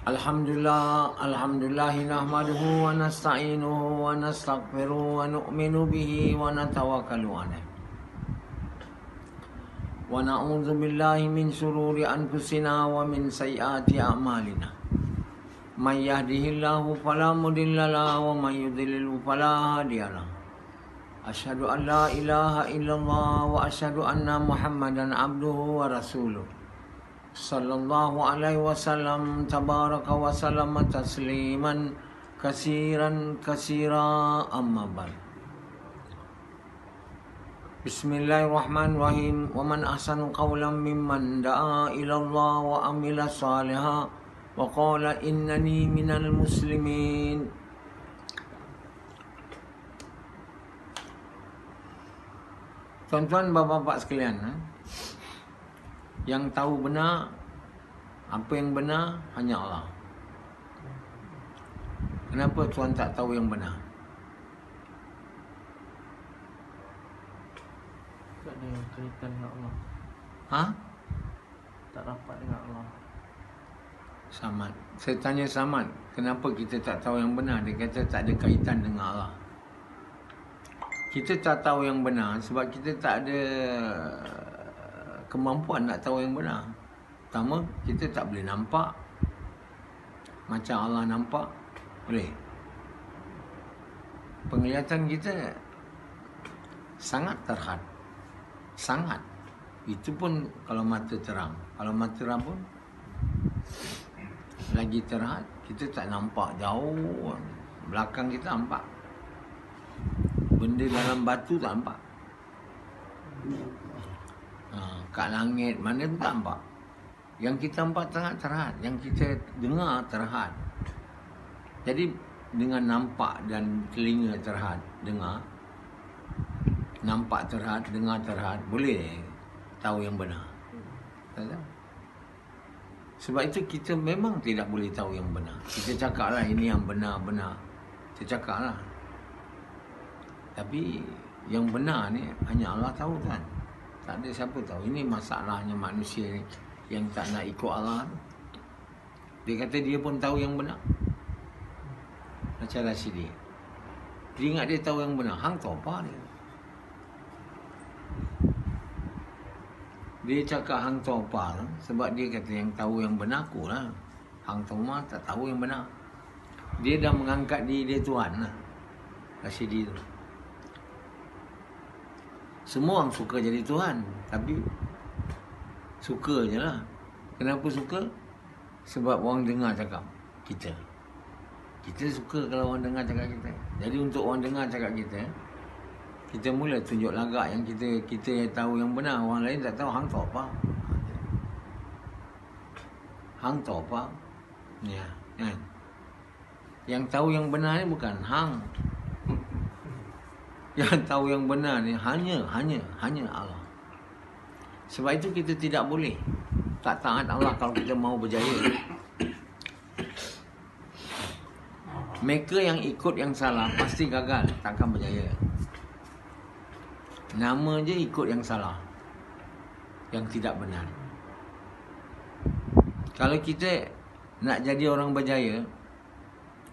Alhamdulillahi nahmaduhu wa nasta'inuhu wa nastaghfiruhu wa nu'minu bihi wa natawakkalu alaih. Wa na'udzu billahi min syururi anfusina wa min sayyiati a'malina. May yahdihillahu fala mudilla lahu wa may yudlilhu fala hadiyalah. Asyhadu an la ilaha illallah wa asyhadu anna Muhammadan abduhu wa rasuluh. Sallallahu alaihi wasallam tabaraka wa sallama tasliman kasiran kasira amma ba'd. Bismillahirrahmanirrahim. Wa man ahsanu qawlan mimman da'a ila Allah wa amila salihan wa qala innani minal muslimin. Tuan-tuan, bapak-bapak sekalian, yang tahu benar, apa yang benar hanya Allah. Kenapa tuan tak tahu yang benar? Tak ada kaitan dengan Allah. Tak rapat dengan Allah. Samad. Saya tanya Samad, kenapa kita tak tahu yang benar? Dia kata tak ada kaitan dengan Allah. Kita tak tahu yang benar sebab kita tak ada kemampuan nak tahu yang benar. Pertama, kita tak boleh nampak macam Allah nampak. Boleh. Penglihatan kita sangat terhad. Sangat. Itu pun kalau mata terang. Kalau mata terang pun lagi terhad. Kita tak nampak jauh. Belakang kita nampak. Benda dalam batu tak nampak. Kat langit mana pun tak nampak. Yang kita nampak terhad. Yang kita dengar terhad. Jadi dengan nampak dan telinga terhad, dengar, nampak terhad, dengar terhad, boleh tahu yang benar. Tak tahu. Sebab itu kita memang tidak boleh tahu yang benar. Kita cakaplah ini yang benar-benar. Kita cakaplah. Tapi yang benar ni hanya Allah tahu kan. Tak ada siapa tahu. Ini masalahnya manusia ni yang tak nak ikut Allah. Dia kata dia pun tahu yang benar. Macam Rasidi. Dia ingat dia tahu yang benar. Hang tahu apa dia? Dia cakap hang tahu apa sebab dia kata yang tahu yang benar aku lah. Hang tahu mah tak tahu yang benar. Dia dah mengangkat diri dia Tuhan lah. Rasidi tu. Semua orang suka jadi Tuhan. Tapi suka je lah. Kenapa suka? Sebab orang dengar cakap kita. Kita suka kalau orang dengar cakap kita. Jadi untuk orang dengar cakap kita, kita mula tunjuk lagak yang kita yang tahu yang benar. Orang lain tak tahu. Hang tahu apa? Hang tahu apa? Ya, kan? Yang tahu yang benar ni bukan hang. Yang tahu yang benar ni hanya Allah. Sebab itu kita tidak boleh tak taat Allah kalau kita mau berjaya. Mereka yang ikut yang salah pasti gagal, takkan berjaya. Nama je ikut yang salah, yang tidak benar. Kalau kita nak jadi orang berjaya,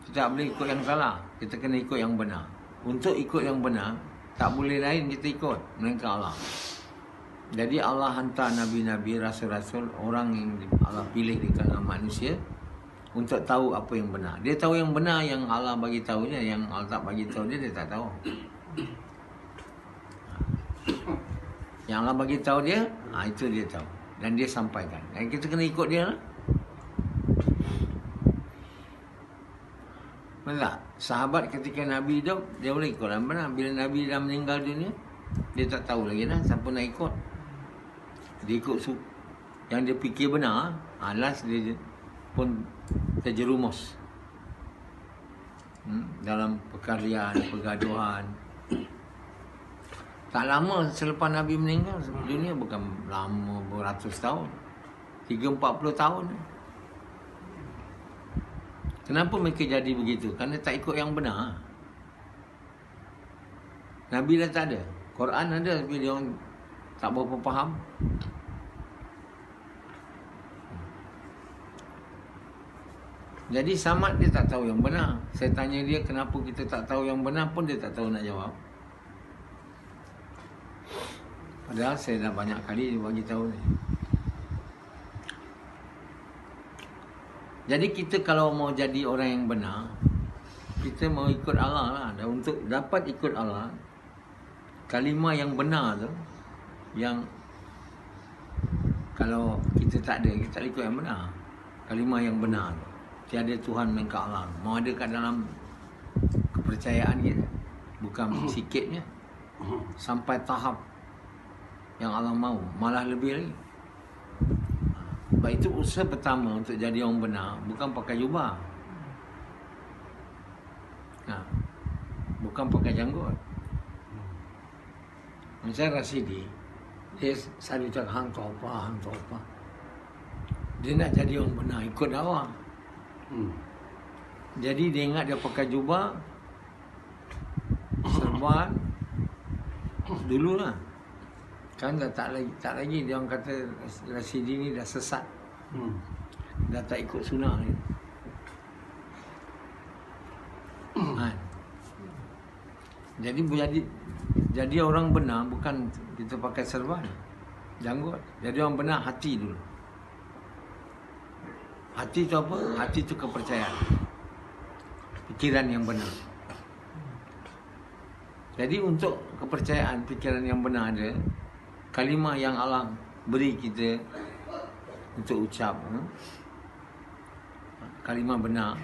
kita tak boleh ikut yang salah. Kita kena ikut yang benar. Untuk ikut yang benar, tak boleh lain kita ikut, melainkan Allah. Jadi Allah hantar Nabi-Nabi, Rasul-Rasul, orang yang Allah pilih di kalangan manusia untuk tahu apa yang benar. Dia tahu yang benar yang Allah bagi tahu dia, yang Allah tak bagi tahu dia tak tahu. Yang Allah bagi tahu dia, itu dia tahu. Dan dia sampaikan. Dan kita kena ikut dia lah. Betul tak? Sahabat ketika Nabi hidup, dia boleh ikut yang benar. Bila Nabi dah meninggal dunia, dia tak tahu lagi dah siapa nak ikut. Dia ikut yang dia fikir benar. Last dia pun terjerumus dalam perkalian, pergaduhan. Tak lama selepas Nabi meninggal dunia, bukan lama beratus tahun, 30-40 tahun. Kenapa mereka jadi begitu? Kerana tak ikut yang benar. Nabi dah tak ada. Quran ada tapi dia orang tak berapa faham. Jadi Samad dia tak tahu yang benar. Saya tanya dia kenapa kita tak tahu yang benar pun dia tak tahu nak jawab. Padahal saya dah banyak kali dia bagi tahu ni. Jadi kita kalau mau jadi orang yang benar, kita mau ikut Allah lah. Dan untuk dapat ikut Allah, kalimah yang benar tu, yang kalau kita tak ada, kita tak ikut yang benar. Kalimah yang benar tu, tiada Tuhan melainkan Allah, mau ada kat dalam kepercayaan kita. Bukan sikitnya, sampai tahap yang Allah mahu, malah lebih lagi. Sebab itu usaha pertama untuk jadi orang benar bukan pakai jubah, bukan pakai janggut. Macam Rasidi, dia selalu cakap hang tu apa. Dia nak jadi orang benar, ikut dakwah. Jadi dia ingat dia pakai jubah, serban dululah. Kan dah tak lagi dia orang kata Rasidi ni dah sesat. Dah tak ikut sunnah ni. Jadi orang benar bukan kita pakai serban, janggut. Jadi orang benar hati dulu. Hati tu apa? Hati tu kepercayaan, fikiran yang benar. Jadi untuk kepercayaan, fikiran yang benar ada, kalimah yang Allah beri kita untuk ucap, kalimah benar,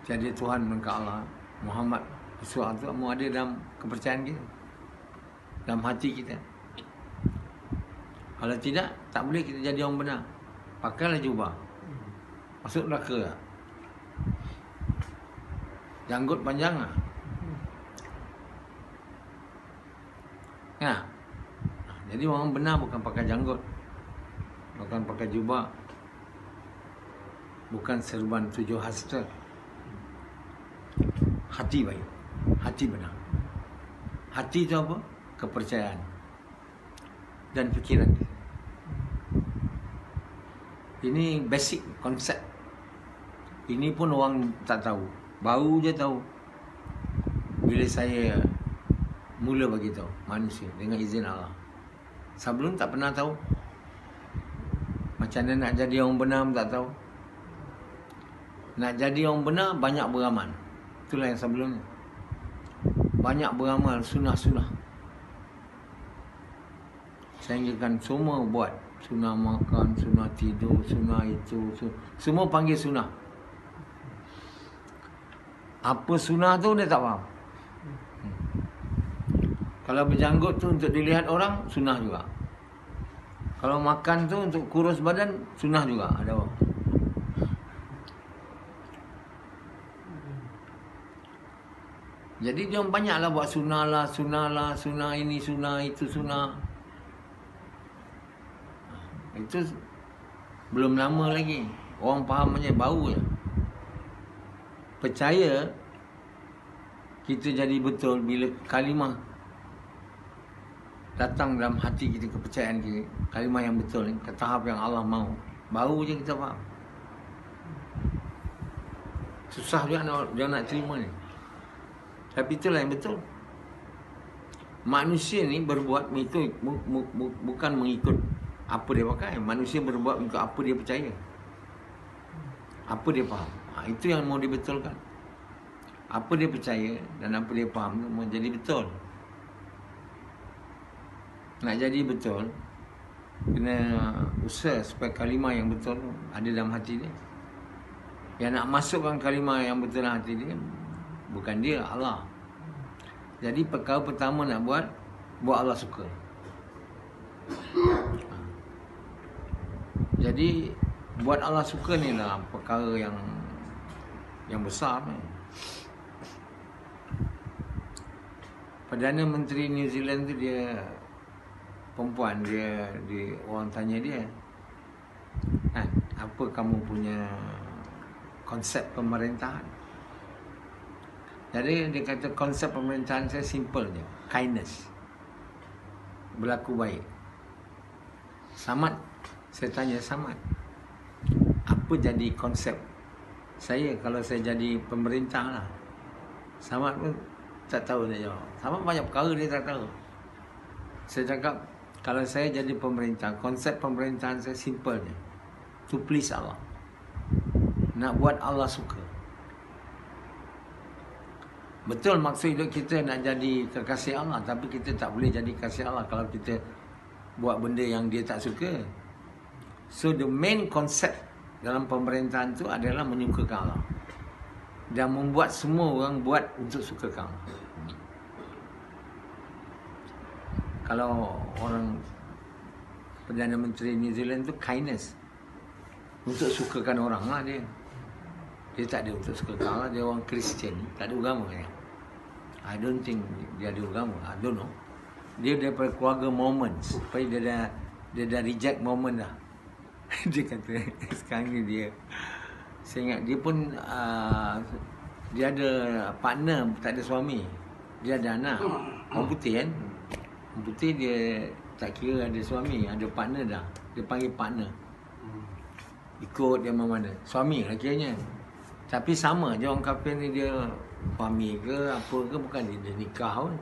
tiada Tuhan melainkan Allah, Muhammad Rasulullah tu mau ada dalam kepercayaan kita, dalam hati kita. Kalau tidak, tak boleh kita jadi orang benar. Pakailah jubah, masuk neraka lah. Janggut panjang lah. Jadi orang benar bukan pakai janggut, bukan pakai jubah, bukan serban 7 hasta. Hati baik, hati benar. Hati itu apa? Kepercayaan dan fikiran. Ini basic konsep. Ini pun orang tak tahu, baru je tahu bila saya mula bagi tahu manusia dengan izin Allah. Sebelum tak pernah tahu. Macam mana nak jadi orang benar tak tahu. Nak jadi orang benar banyak beramal. Itulah yang sebelumnya. Banyak beramal sunnah-sunnah. Sehingga kan semua buat. Sunnah makan, sunnah tidur, sunnah itu, semua panggil sunnah. Apa sunnah tu dia tak faham. Kalau berjanggut tu untuk dilihat orang, sunnah juga. Kalau makan tu untuk kurus badan, sunnah juga. Ada orang. Jadi dia banyaklah buat sunnah lah, sunnah ini, sunnah itu, sunnah. Itu belum lama lagi. Orang fahamnya baru je. Percaya kita jadi betul bila kalimah datang dalam hati kita, kepercayaan kita, kalimah yang betul ni, ke tahap yang Allah mahu, baru je kita faham. Susah dia nak terima ni. Tapi itulah yang betul. Manusia ni berbuat mengikut, bukan mengikut apa dia pakai. Manusia berbuat mengikut apa dia percaya, apa dia faham. Itu yang mau dibetulkan. Apa dia percaya dan apa dia faham tu mau jadi betul. Nak jadi betul, kena usaha supaya kalimah yang betul ada dalam hati dia. Yang nak masukkan kalimah yang betul dalam hati dia, bukan dia, Allah. Jadi perkara pertama nak buat Allah suka. Jadi buat Allah suka ni lah perkara yang besar ni. Perdana Menteri New Zealand tu dia perempuan, dia orang tanya dia, apa kamu punya konsep pemerintahan? Jadi dia kata konsep pemerintahan saya simple je, kindness, berlaku baik. Samad, saya tanya Samad, apa jadi konsep kalau saya jadi pemerintah lah, Samad pun tak tahu dia jawab. Samad banyak perkara dia tak tahu. Saya cakap, kalau saya jadi pemerintah, konsep pemerintahan saya simple je. To please Allah. Nak buat Allah suka. Betul maksud hidup kita nak jadi kekasih Allah, tapi kita tak boleh jadi kasih Allah kalau kita buat benda yang dia tak suka. So the main concept dalam pemerintahan tu adalah menyukakan Allah dan membuat semua orang buat untuk sukakan Allah. Kalau orang Perdana Menteri New Zealand tu kindness, untuk sukakan orang lah dia. Dia tak ada untuk sukakan Allah. Dia orang Kristian, tak ada agama kan. I don't think dia ada agama. I don't know. Dia daripada keluarga Mormon. Supaya dia dah reject Mormon dah. Dia kata sekarang ni dia, saya ingat dia pun dia ada partner, tak ada suami. Dia ada anak. Orang putih kan. Orang putih dia tak kira ada suami, ada partner dah. Dia panggil partner. Ikut dia mana-mana. Suami lah kiranya. Tapi sama je orang kafir ni, dia suami ke apa ke, bukan dia nikah pun.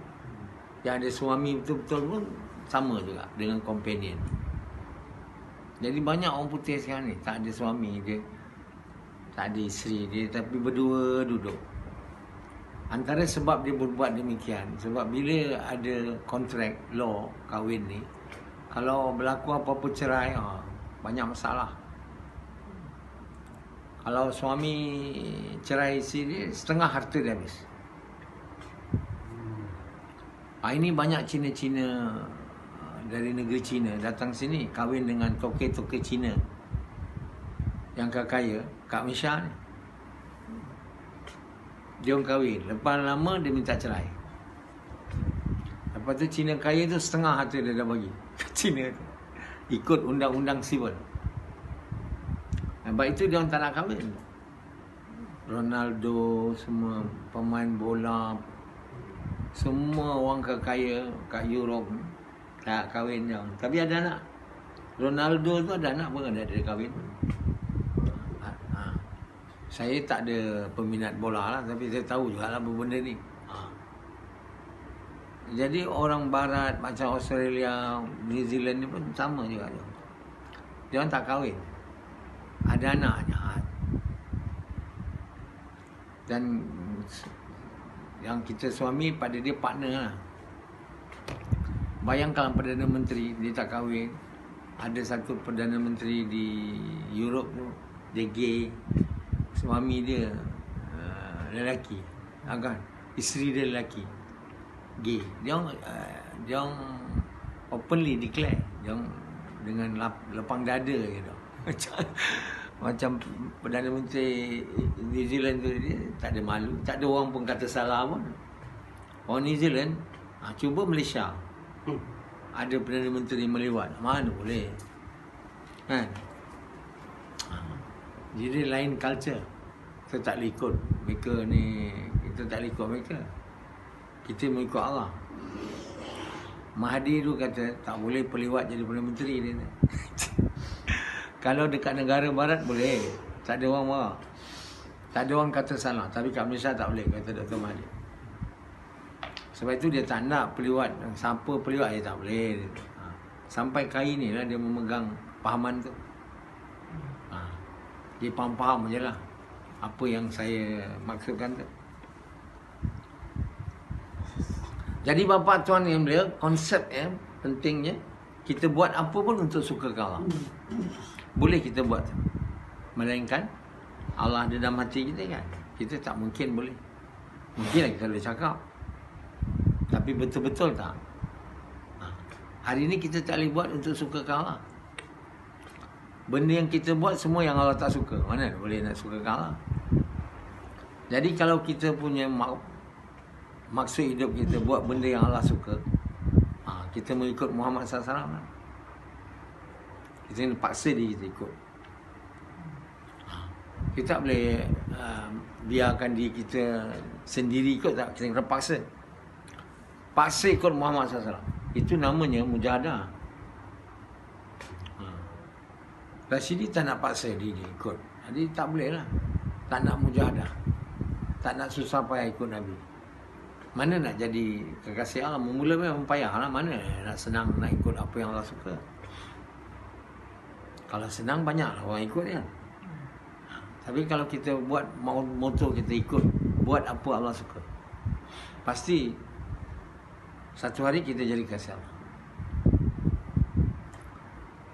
Yang ada suami betul-betul pun sama juga dengan companion. Jadi banyak orang putih sekarang ni tak ada suami dia, tak ada isteri dia, tapi berdua duduk. Antara sebab dia berbuat demikian, sebab bila ada kontrak law kahwin ni, kalau berlaku apa-apa cerai, banyak masalah. Kalau suami cerai isteri dia, setengah harta dia habis. Ini banyak Cina-Cina dari negeri Cina datang sini kahwin dengan toke-toke Cina yang kaya kat Malaysia ni. Dia orang kahwin, lepas lama dia minta cerai. Lepas tu Cina kaya tu setengah harta dia dah bagi Cina tu, ikut undang-undang sivil. Sebab itu dia orang tak nak kahwin. Ronaldo, semua pemain bola, semua orang kaya kat Europe tak kahwin dia. Tapi ada anak. Ronaldo tu ada anak pun ada kahwin. Saya tak ada peminat bola lah, tapi saya tahu juga lah benda ni. Jadi orang barat macam Australia, New Zealand ni pun sama juga dia. Dia orang tak kahwin. Ada anak je. Dan yang kita suami pada dia partner lah. Bayangkan Perdana Menteri, dia tak kahwin. Ada satu Perdana Menteri di Europe tu, dia gay. Suami dia lelaki, kan? Isteri dia lelaki, gay. Dia orang openly declare, dia orang dengan lapang dada gitu. Macam Perdana Menteri New Zealand tu, dia tak ada malu, tak ada orang pun kata salah pun. Orang New Zealand, cuba Malaysia, ada Perdana Menteri melewat, mana boleh kan? Jadi lain culture. Kita tak boleh ikut mereka ni, kita tak boleh ikut mereka. Kita mengikut Allah. Mahathir tu kata tak boleh pelewat jadi Perdana Menteri dia. Kalau dekat negara barat boleh, tak ada orang marah, tak ada orang kata salah. Tapi kat Malaysia tak boleh, kata Dr. Mahathir. Sebab itu dia tak nak pelewat. Siapa pelewat dia tak boleh. Sampai kali ni lah dia memegang pahaman tu. Dia faham-faham je lah apa yang saya maksudkan tu. Jadi bapa tuan yang beliau, konsep pentingnya kita buat apa pun untuk sukakan Allah. Boleh kita buat, melainkan Allah ada dalam hati kita kan. Kita tak mungkin boleh. Mungkin kita boleh cakap, tapi betul-betul tak. Hari ini kita tak boleh buat untuk sukakan Allah. Benda yang kita buat semua yang Allah tak suka, mana boleh nak sukakan Allah. Jadi kalau kita punya maksud hidup kita buat benda yang Allah suka, kita mengikut Muhammad SAW. Kita kena paksa diri kita ikut. Kita tak boleh biarkan diri kita sendiri ikut, tak. Kita kena paksa. Paksa ikut Muhammad SAW. Itu namanya mujahadah. Rasidi tak nak paksa diri ikut. Jadi tak boleh lah. tak nak mujahadah, tak nak susah payah ikut Nabi. Mana nak jadi kekasih Allah? Mula memang payah lah. Mana nak senang nak ikut apa yang Allah suka? Kalau senang banyak lah orang ikut kan. Tapi kalau kita buat motor kita ikut, buat apa Allah suka, pasti satu hari kita jadi kasih Allah.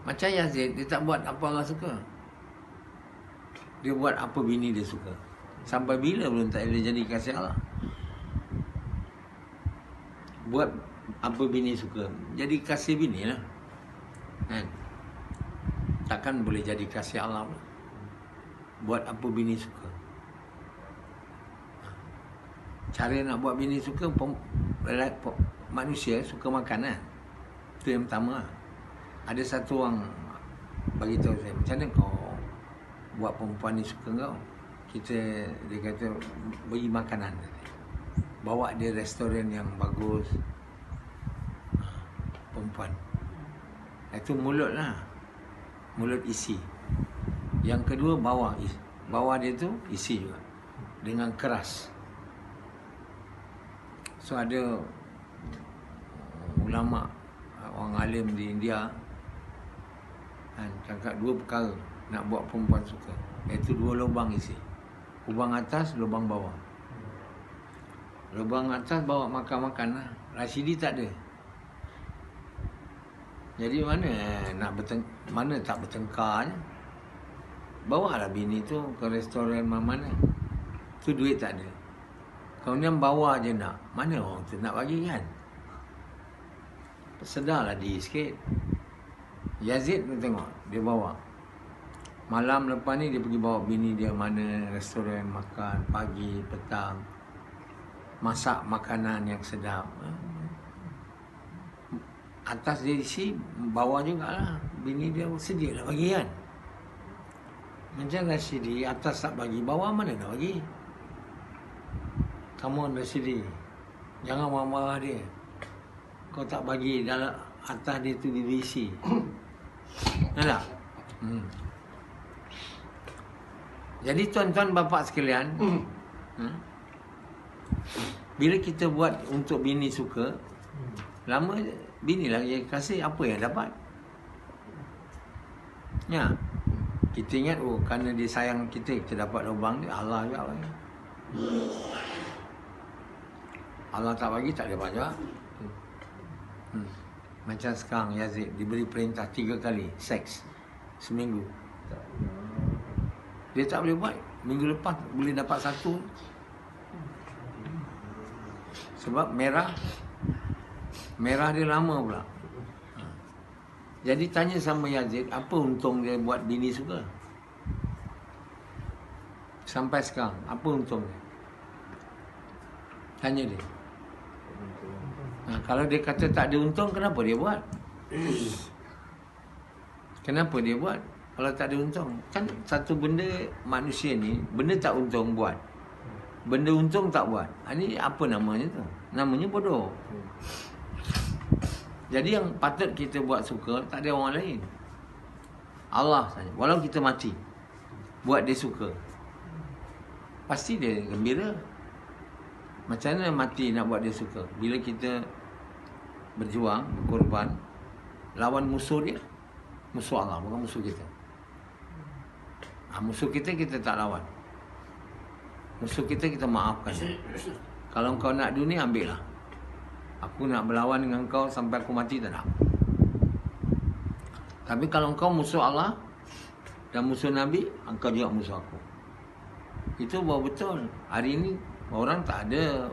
Macam Yazid, dia tak buat apa Allah suka. Dia buat apa bini dia suka. Sampai bila belum tak boleh jadi kasih Allah? Buat apa bini suka, jadi kasih bini lah kan? Takkan boleh jadi kasih Allah lah. Buat apa bini suka. Cara nak buat bini suka, manusia suka makan kan. Itu yang pertama. Ada satu orang bagi tahu saya, macam mana kau buat perempuan ni suka kau? Dia kata bagi makanan, bawa dia restoran yang bagus, perempuan. Itu mulut lah, mulut isi. Yang kedua bawah dia tu isi juga, dengan keras. So ada ulama, orang alim di India kan, cakap dua perkara nak buat perempuan suka, iaitu dua lubang isi. Lubang atas, lubang bawah. Lubang atas bawa makan-makan lah. Rashidi tak ada. Jadi mana tak bertengkar je. Bawa lah bini tu ke restoran mana-mana. Tu duit tak ada. Kemudian bawa je nak. Mana orang tu nak bagi kan? Sedarlah diri sikit. Yazid pun tengok, dia bawa. Malam lepas ni dia pergi bawa bini dia mana restoran makan, pagi, petang. Masak makanan yang sedap. Atas dia isi, bawah jugalah. Bini dia sedia lah bagi kan. Macam Rashidi, atas tak bagi, bawah mana nak bagi? Come on Rashidi, jangan marah-marah dia. Kau tak bagi, dalam atas dia tu diisi. Nampak? Jadi tuan-tuan bapa sekalian, bila kita buat untuk bini suka, lama bini lah yang kasih, apa yang dapat? Ya, kita ingat kerana dia sayang kita dapat lubang dia. Allah juga bagi. Allah tak bagi, tak ada banyak. Macam sekarang Yazid diberi perintah 3 kali seks seminggu. Dia tak boleh buat. Minggu lepas boleh dapat 1. Sebab merah dia lama pula. Jadi tanya sama Yazid, apa untung dia buat bini suka? Sampai sekarang, apa untung dia? Tanya dia. Kalau dia kata tak ada untung, kenapa dia buat? Kenapa dia buat? Kalau tak ada untung. Kan satu benda manusia ni, benda tak untung buat, benda untung tak buat. Ini apa namanya tu? Namanya bodoh. Jadi yang patut kita buat suka, tak ada orang lain, Allah saja. Walau kita mati, buat dia suka, pasti dia gembira. Macam mana mati nak buat dia suka? Bila kita berjuang, berkorban, lawan musuh dia, musuh Allah, bukan musuh kita. Musuh kita tak lawan. Musuh kita maafkan. Kalau kau nak dunia, ambil lah. Aku nak berlawan dengan kau sampai aku mati, tak nak. Tapi kalau kau musuh Allah dan musuh Nabi, engkau juga musuh aku. Itu baru betul. Hari ini orang tak ada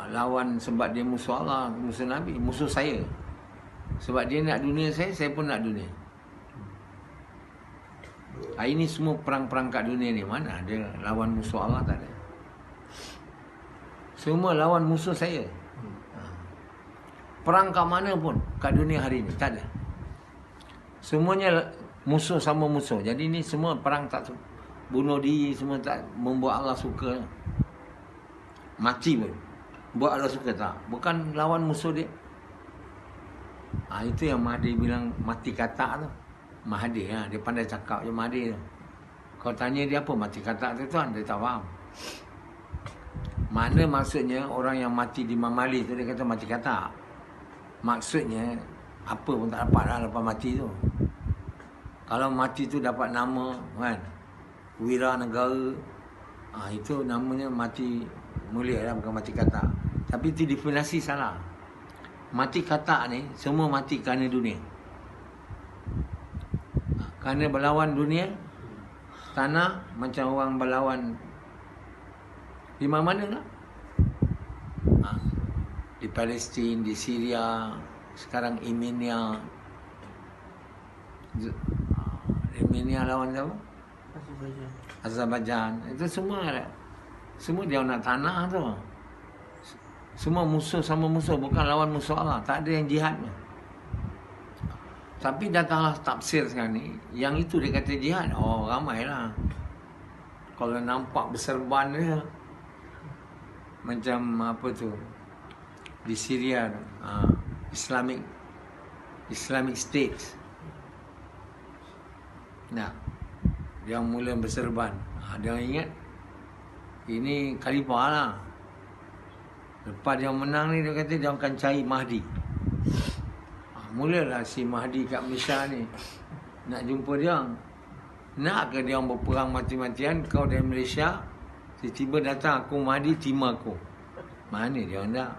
lawan sebab dia musuh Allah, musuh Nabi, musuh saya. Sebab dia nak dunia saya pun nak dunia. Hari ini semua perang-perang kat dunia ni, mana ada lawan musuh Allah, tak ada. Semua lawan musuh saya. Perang kat mana pun kat dunia hari ni, tak ada. Semuanya musuh sama musuh. Jadi ni semua perang tak bunuh diri, semua tak membuat Allah suka. Mati pun buat Allah suka, tak. Bukan lawan musuh dia. Itu yang Mahathir bilang mati katak tu. Mahathir dia pandai cakap je Mahathir tu. Kau tanya dia apa mati katak tu tuan, dia tak faham. Mana maksudnya orang yang mati di Mamali tu dia kata mati katak. Maksudnya apa pun tak dapat lah lepas mati tu. Kalau mati tu dapat nama kan, wira negara, itu namanya mati mulia lah, bukan mati katak. Tapi itu definisi salah. Mati katak ni semua mati kerana dunia. Kerana berlawan dunia, tanah macam orang berlawan di mana lah. Di Palestin, di Syria, sekarang Armenia. Armenia lawan siapa? Azerbaijan. Itu semua dia nak tanah tu. Semua musuh sama musuh, bukan lawan musuh Allah. Tak ada yang jihadnya. Tapi datanglah tafsir sekarang ni, yang itu dia kata jihad. Oh, ramailah. Kalau nampak berserban dia, macam apa tu, di Syria tu, Islamic State. Nah, dia mula berserban. Dia ingat ini khalifah lah. Lepas dia menang ni, dia kata dia akan cari Mahdi. Mulalah si Mahdi kat Malaysia ni nak jumpa dia. Nak ke dia berperang mati-matian, kau dari Malaysia tiba-tiba datang, aku Mahdi, timah aku. Mana dia orang tak?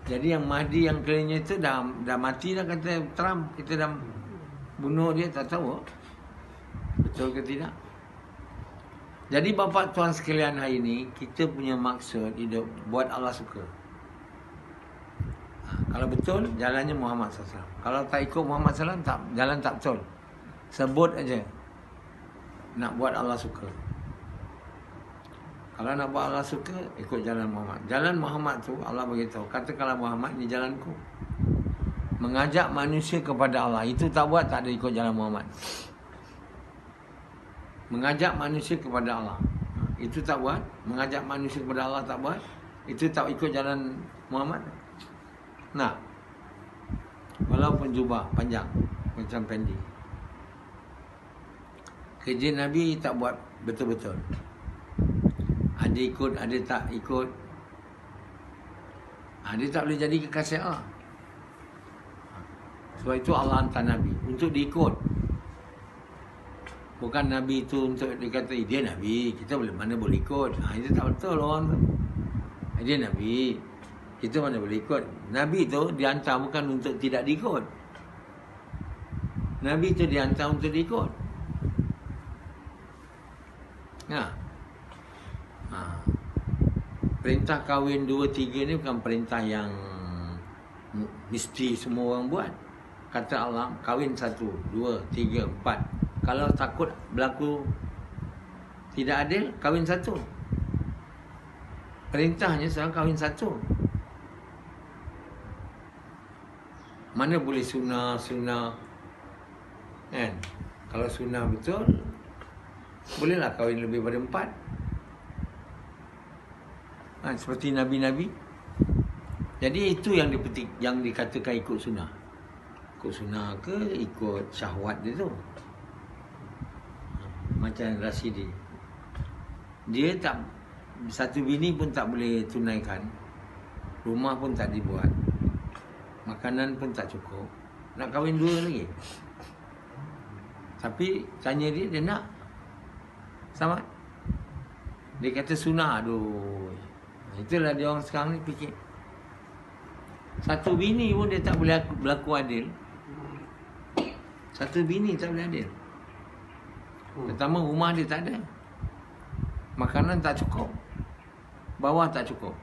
Jadi yang Mahdi yang kelilingnya tu dah mati dah, kata Trump. Kita dah bunuh dia, tak tahu betul ke tidak. Jadi bapa tuan sekalian, hari ni kita punya maksud hidup buat Allah suka. Kalau betul, jalannya Muhammad SAW. Kalau tak ikut Muhammad SAW, jalan tak betul. Sebut aja nak buat Allah suka. Kalau nak buat Allah suka, ikut jalan Muhammad. Jalan Muhammad tu Allah beritahu, katakanlah Muhammad, ni jalanku. Mengajak manusia kepada Allah. Itu tak buat, tak ada ikut jalan Muhammad. Mengajak manusia kepada Allah, itu tak buat. Mengajak manusia kepada Allah tak buat. Itu tak ikut jalan Muhammad. Nah, walaupun jubah panjang macam pendi, kerja Nabi tak buat betul-betul. Ada ikut, ada tak ikut. Dia tak boleh jadi kekasih Allah. Sebab itu Allah hantar Nabi untuk diikut. Bukan Nabi itu untuk dikata dia Nabi, kita mana boleh ikut. Itu tak betul orang tu. Dia Nabi, kita mana boleh ikut. Nabi tu dihantar bukan untuk tidak diikut. Nabi tu dihantar untuk diikut. Perintah kahwin 2-3 ni bukan perintah yang mesti semua orang buat. Kata Allah, kahwin 1, 2, 3, 4. Kalau takut berlaku tidak adil, kahwin 1. Perintahnya sekarang kahwin 1. Mana boleh sunnah kan? Kalau sunnah betul, bolehlah kahwin lebih pada 4. Seperti Nabi-Nabi. Jadi itu yang dipetik, yang dikatakan ikut sunnah. Ikut sunnah ke ikut syahwat dia tu. Macam Rasidi, dia tak, satu bini pun tak boleh tunaikan, rumah pun tak dibuat, makanan pun tak cukup, nak kahwin 2 lagi. Tapi tanya dia nak sama. Dia kata sunnah. Aduh, itulah dia orang sekarang ni fikir. Satu bini pun dia tak boleh berlaku adil. Satu bini tak boleh adil. Pertama, rumah dia tak ada, makanan tak cukup, bawah tak cukup.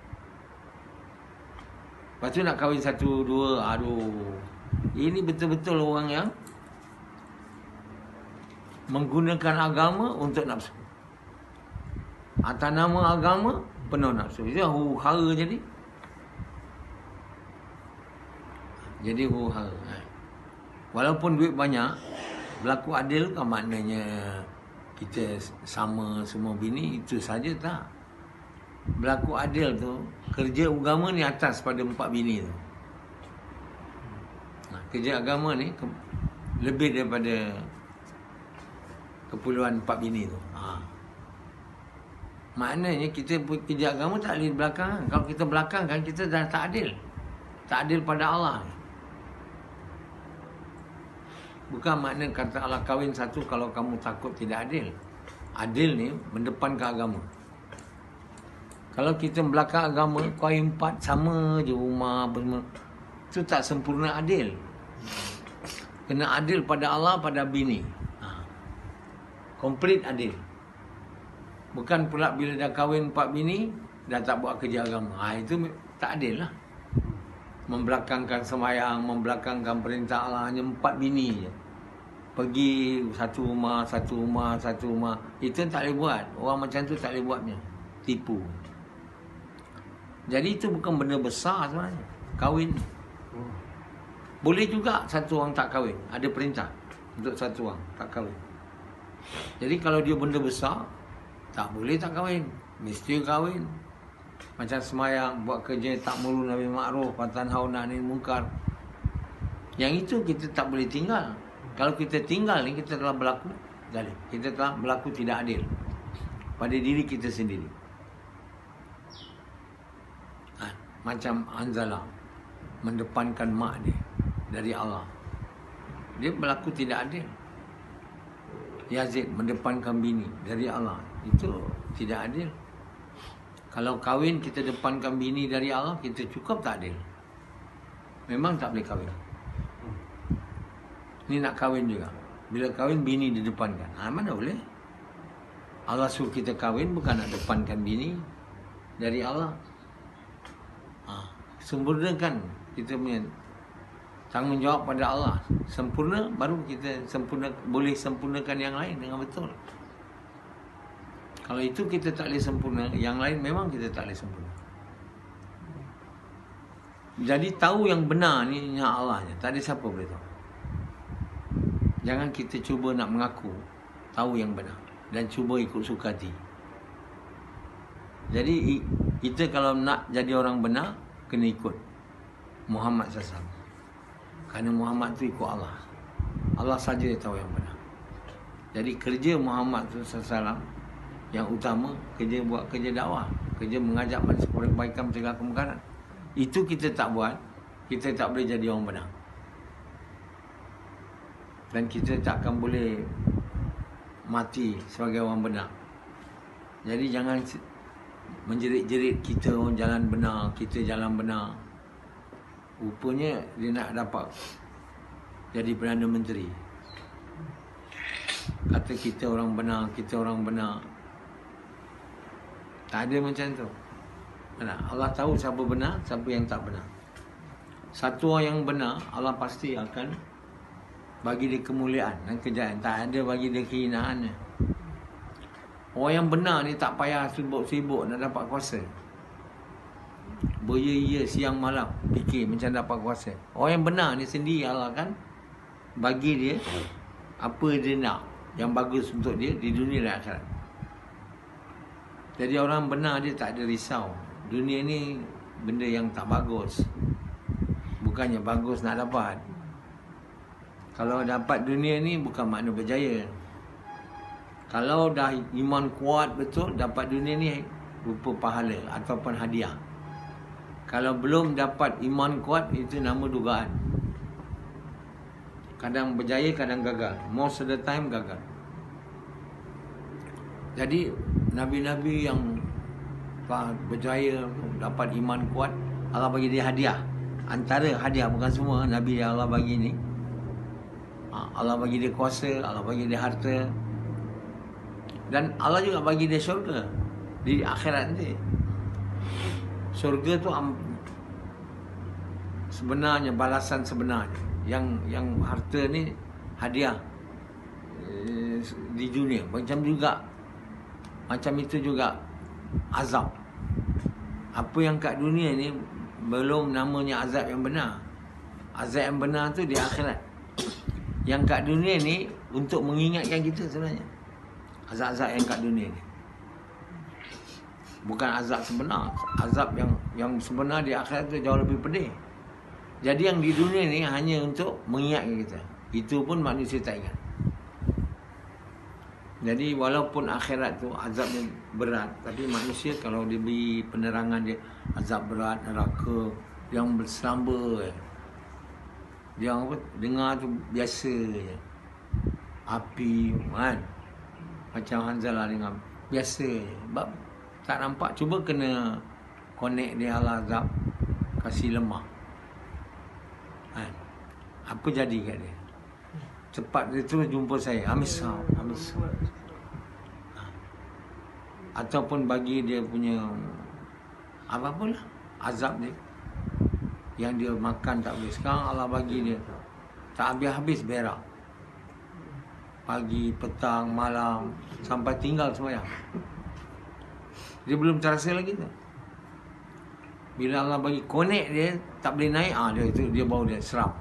Lepas tu nak kahwin 1, 2. Aduh, ini betul-betul orang yang menggunakan agama untuk nafsu. Atas nama agama penuh nafsu. Itu huru-hara jadi huru-hara. Walaupun duit banyak, berlaku adil kan maknanya kita sama semua bini, itu saja tak. Berlaku adil tu, kerja agama ni atas pada 4 bini tu. Kerja agama ni lebih daripada keperluan 4 bini tu. Maknanya kita kerja agama tak boleh belakang. Kalau kita belakangkan, kita dah tak adil. Tak adil pada Allah. Bukan makna kata Allah kahwin satu kalau kamu takut tidak adil. Adil ni mendepankan agama. Kalau kita belakang agama, kahwin 4 sama je rumah apa semua, itu tak sempurna adil. Kena adil pada Allah, pada bini. Komplit adil. Bukan pula bila dah kahwin 4 bini, dah tak buat kerja agama. Itu tak adil lah. Membelakangkan sembahyang, membelakangkan perintah Allah, hanya 4 bini je. Pergi satu rumah. Itu tak boleh buat. Orang macam tu tak boleh buatnya. Tipu. Jadi itu bukan benda besar sebenarnya. Kahwin. Boleh juga satu orang tak kahwin. Ada perintah untuk satu orang tak kahwin. Jadi kalau dia benda besar, tak boleh tak kahwin. Mesti kahwin. Macam semayang, buat kerja tak mulu Nabi Ma'ruf, tanhauna 'anil munkar. Yang itu kita tak boleh tinggal. Kalau kita tinggal ni, kita telah berlaku zalim. Kita telah berlaku tidak adil pada diri kita sendiri. Macam Hanzalah mendepankan mak dia dari Allah. Dia berlaku tidak adil. Yazid mendepankan bini dari Allah. Itu tidak adil. Kalau kahwin kita depankan bini dari Allah, kita cukup tak adil. Memang tak boleh kahwin. Ni nak kahwin juga. Bila kahwin bini didepankan. Mana boleh? Allah suruh kita kahwin bukan nak depankan bini dari Allah. Sempurnakan kita punya tanggungjawab pada Allah. Sempurna, baru kita boleh sempurnakan yang lain dengan betul. Kalau itu kita tak boleh sempurna, yang lain memang kita tak boleh sempurna. Jadi tahu yang benar ni hanya Allah je. Tak ada siapa boleh tahu. Jangan kita cuba nak mengaku tahu yang benar dan cuba ikut suka hati. Jadi kita kalau nak jadi orang benar, kena ikut Muhammad SAW. Kerana Muhammad tu ikut Allah. Allah saja tahu yang benar. Jadi kerja Muhammad SAW yang utama, buat kerja dakwah, kerja mengajak manusia kepada kebaikan, mencegah kemungkaran. Itu kita tak buat, kita tak boleh jadi orang benar. Dan kita tak akan boleh mati sebagai orang benar. Jadi jangan menjerit-jerit kita orang jalan benar, kita jalan benar. Rupanya dia nak dapat jadi Perdana Menteri. Kata kita orang benar, kita orang benar. Tak ada macam tu. Allah tahu siapa benar, siapa yang tak benar. Satu orang yang benar, Allah pasti akan bagi dia kemuliaan dan kejayaan. Tak ada bagi dia kehinaannya. Orang yang benar ni tak payah sibuk-sibuk nak dapat kuasa. Beria-ia siang malam fikir macam dapat kuasa. Orang yang benar ni sendiri Allah kan bagi dia apa dia nak, yang bagus untuk dia di dunia dan akhirat. Jadi orang benar dia tak ada risau. Dunia ni benda yang tak bagus. Bukannya bagus nak dapat. Kalau dapat dunia ni bukan makna berjaya. Kalau dah iman kuat betul, dapat dunia ni rupa pahala ataupun hadiah. Kalau belum dapat iman kuat, itu nama dugaan. Kadang berjaya, kadang gagal. Most of the time gagal. Jadi Nabi-Nabi yang berjaya, dapat iman kuat, Allah bagi dia hadiah. Antara hadiah, bukan semua Nabi yang Allah bagi ni. Allah bagi dia kuasa, Allah bagi dia harta. Dan Allah juga bagi dia syurga di akhirat nanti. Syurga tu sebenarnya balasan sebenarnya. Yang harta ni hadiah di dunia. Macam itu juga azab. Apa yang kat dunia ni belum namanya azab yang benar. Azab yang benar tu di akhirat. Yang kat dunia ni untuk mengingatkan kita sebenarnya. Azab-azab yang kat dunia ni bukan azab sebenar. Azab yang sebenar di akhirat tu jauh lebih pedih. Jadi yang di dunia ni hanya untuk mengingatkan kita. Itu pun manusia tak ingat. Jadi walaupun akhirat tu azabnya berat, tapi manusia kalau diberi penerangan dia azab berat, neraka yang berselamba, dia apa, dengar tu biasa je. Api kan, macam Hanzalah dengar biasa je. Sebab tak nampak, cuba kena connect dia Allah azab, kasih lemah kan, apa jadi kat dia? Cepat dia terus jumpa saya, Amisah. Ataupun bagi dia punya apa-apalah azab dia yang dia makan tak boleh. Sekarang Allah bagi dia tak habis-habis berak, pagi, petang, malam, sampai tinggal sembahyang. Dia belum terasa lagi tu. Bila Allah bagi connect dia, tak boleh naik, dia baru dia seram.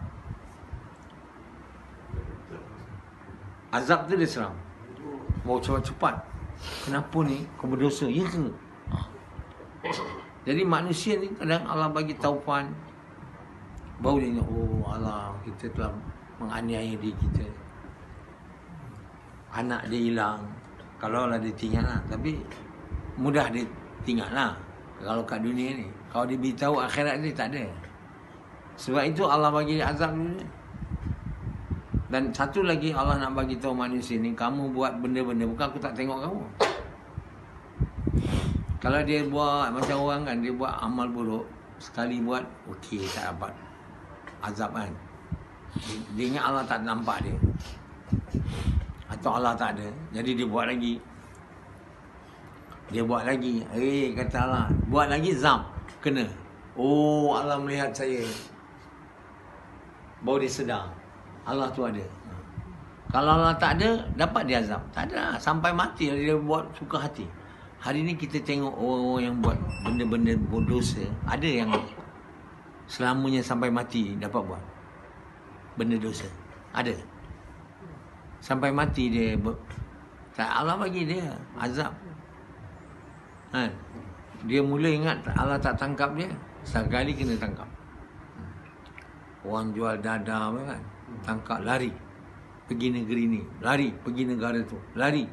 Azab tu dia seram, baru cepat-cepat. Kenapa ni? Kau berdosa, ya ke? Jadi manusia ni kadang Allah bagi taufan, baru dia ingat, oh Allah, kita telah menganiaya diri kita. Anak dia hilang, kalau lah dia tinggal lah, tapi mudah dia tinggal lah kalau kat dunia ni. Kalau dia beritahu akhirat dia tak ada. Sebab itu Allah bagi azab dunia. Dan satu lagi Allah nak bagi tahu manusia ni, kamu buat benda-benda bukan aku tak tengok kamu. Kalau dia buat macam orang kan, dia buat amal buruk, sekali buat okey tak dapat azab kan. Dia ingat Allah tak nampak dia, atau Allah tak ada, jadi dia buat lagi. Dia buat lagi, kata Allah, buat lagi zam, kena. Oh, Allah melihat saya, baru dia sedar Allah tu ada. Kalau Allah tak ada, dapat dia azab? Tak ada, sampai mati dia buat suka hati. Hari ni kita tengok orang-orang yang buat benda-benda berdosa, ada yang selamanya sampai mati dapat buat benda dosa. Ada. Sampai mati dia tak, Allah bagi dia azab. Kan? Dia mula ingat Allah tak tangkap dia, sekali kena tangkap. Orang jual dadah kan, tangkap, lari pergi negeri ni, lari pergi negara tu, lari,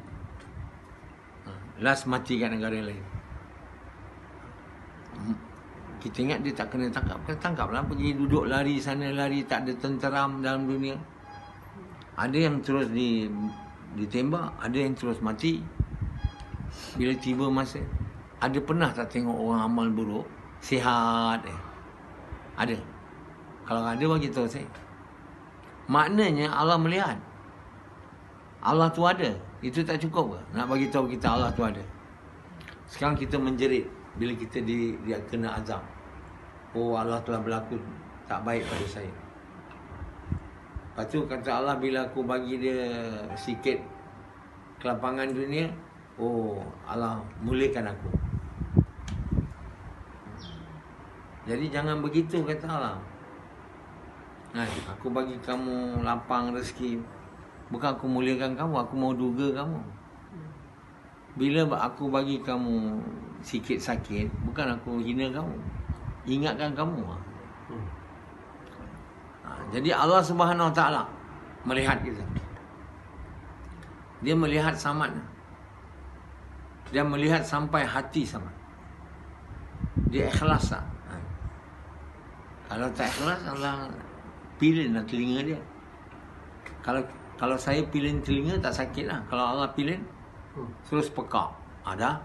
last mati kat negara lain. Kita ingat dia tak kena tangkap, kena tangkap lah, pergi duduk lari sana lari, tak ada tenteram dalam dunia. Ada yang terus ditembak, ada yang terus mati. Bila tiba masa, ada pernah tak tengok orang amal buruk sihat? Ada. Kalau ada bagi tahu saya. Maknanya Allah melihat. Allah tu ada. Itu tak cukup ke? Nak bagi tahu kita Allah tu ada. Sekarang kita menjerit bila kita dia kena azab. Oh, Allah telah berlaku tak baik pada saya. Lepas tu kata Allah, bila aku bagi dia sikit kelapangan dunia, oh Allah mulakan aku. Jadi jangan begitu kata Allah. Aku bagi kamu lapang rezeki, bukan aku muliakan kamu, aku mau duga kamu. Bila aku bagi kamu sikit sakit, bukan aku hina kamu, ingatkan kamu. Jadi Allah Subhanahu Wa Taala melihat kita. Dia melihat samad. Dia melihat sampai hati samad. Dia ikhlas tak? Kalau tak ikhlas, Allah pilih lah telinga dia. Kalau saya pilih telinga tak sakit lah. Kalau Allah pilih terus pekak, ada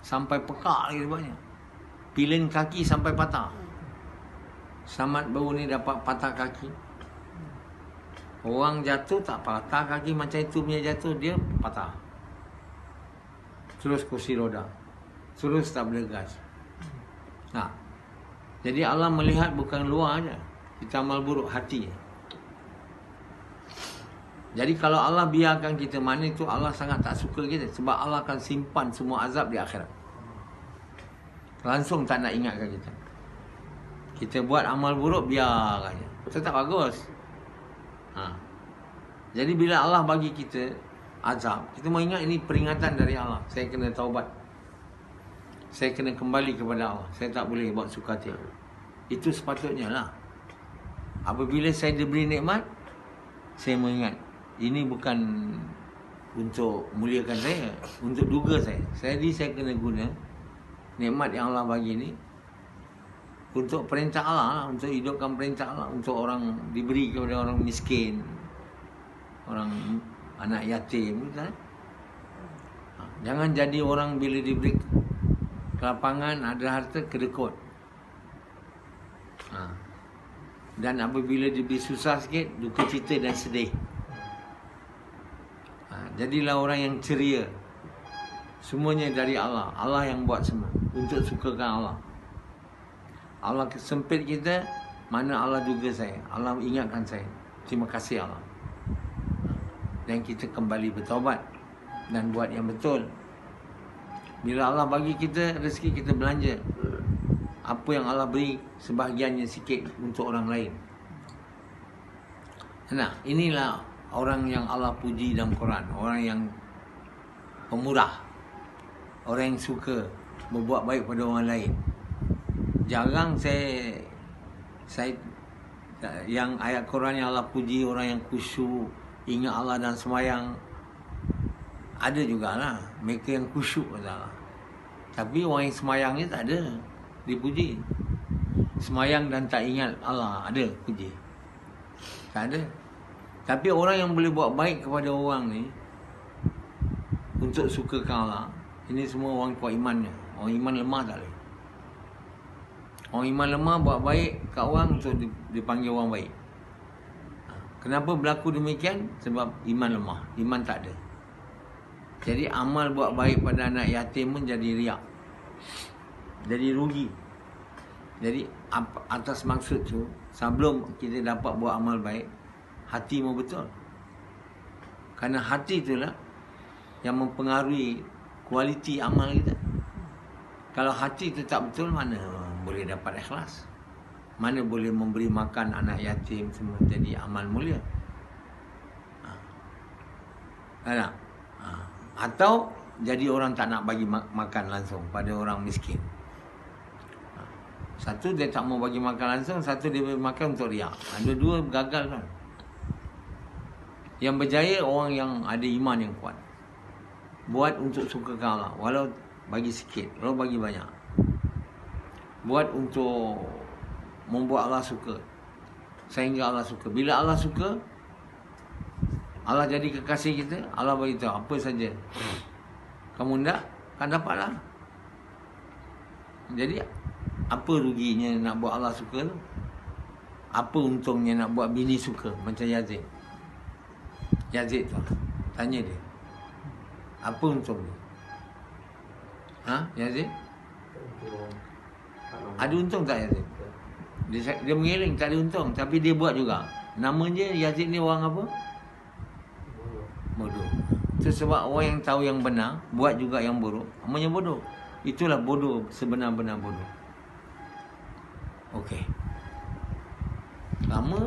sampai pekak lagi banyak. Pilih kaki sampai patah. Samad baru ni dapat patah kaki. Orang jatuh tak patah kaki macam itu punya jatuh, dia patah. Terus kursi roda, terus tak boleh gas. Jadi Allah melihat bukan luar aja, kita amal buruk hati. Jadi kalau Allah biarkan kita mana itu, Allah sangat tak suka kita. Sebab Allah akan simpan semua azab di akhirat. Langsung tak nak ingatkan kita. Kita buat amal buruk, biarkan je. Tetap bagus. Jadi bila Allah bagi kita azab, kita mau ingat ini peringatan dari Allah. Saya kena taubat. Saya kena kembali kepada Allah. Saya tak boleh buat suka hati. Itu sepatutnya lah. Apabila saya diberi nikmat, saya mengingat ini bukan untuk muliakan saya, untuk duga saya. Jadi saya kena guna nikmat yang Allah bagi ni untuk perintah Allah lah, untuk hidupkan perintah Allah, untuk orang diberi kepada orang miskin, orang anak yatim gitu kan. Jangan jadi orang bila diberi kelapangan, ada harta, kedekut. Dan apabila diberi susah sikit, duka cita dan sedih. Jadilah orang yang ceria. Semuanya dari Allah. Allah yang buat semua untuk sukakan Allah. Allah sempit kita, mana Allah duga saya, Allah ingatkan saya. Terima kasih Allah. Dan kita kembali bertaubat dan buat yang betul. Bila Allah bagi kita rezeki, kita belanja. Apa yang Allah beri, sebahagiannya sikit untuk orang lain. Nah, inilah orang yang Allah puji dalam Quran. Orang yang pemurah, orang yang suka berbuat baik pada orang lain. Jarang saya yang ayat Quran yang Allah puji orang yang khusyuk, ingat Allah dan semayang. Ada jugalah mereka yang khusyuk adalah. Tapi orang yang semayang ni tak ada dipuji. Semayang dan tak ingat Allah, ada puji? Tak ada. Tapi orang yang boleh buat baik kepada orang ni untuk sukakan Allah, ini semua orang kuat imannya. Orang iman lemah tak boleh. Orang iman lemah buat baik kat orang untuk dipanggil orang baik. Kenapa berlaku demikian? Sebab iman lemah, iman tak ada. Jadi amal buat baik pada anak yatim pun jadi riak, jadi rugi. Jadi atas maksud tu, sebelum kita dapat buat amal baik, hati mau betul. Kerana hati itulah yang mempengaruhi kualiti amal kita. Kalau hati itu tak betul, mana boleh dapat ikhlas, mana boleh memberi makan anak yatim semua jadi amal mulia. Tak? Atau jadi orang tak nak bagi makan langsung pada orang miskin. Satu dia tak mau bagi makan langsung, satu dia bagi makan untuk riak. Dua-dua gagal kan. Yang berjaya orang yang ada iman yang kuat, buat untuk sukakan Allah, walau bagi sikit, walau bagi banyak. Buat untuk membuat Allah suka, sehingga Allah suka. Bila Allah suka, Allah jadi kekasih kita, Allah beritahu apa saja kamu nak, kan dapatlah. Jadi apa ruginya nak buat Allah suka tu? Apa untungnya nak buat bini suka macam Yazid? Yazid tu, tanya dia, apa untung dia? Yazid? Ada untung tak Yazid? Dia mengiling, tak ada untung. Tapi dia buat juga. Namanya Yazid ni orang apa? Bodoh. Itu sebab orang yang tahu yang benar, buat juga yang buruk, namanya bodoh. Itulah bodoh, sebenar-benar bodoh. Okey. Lama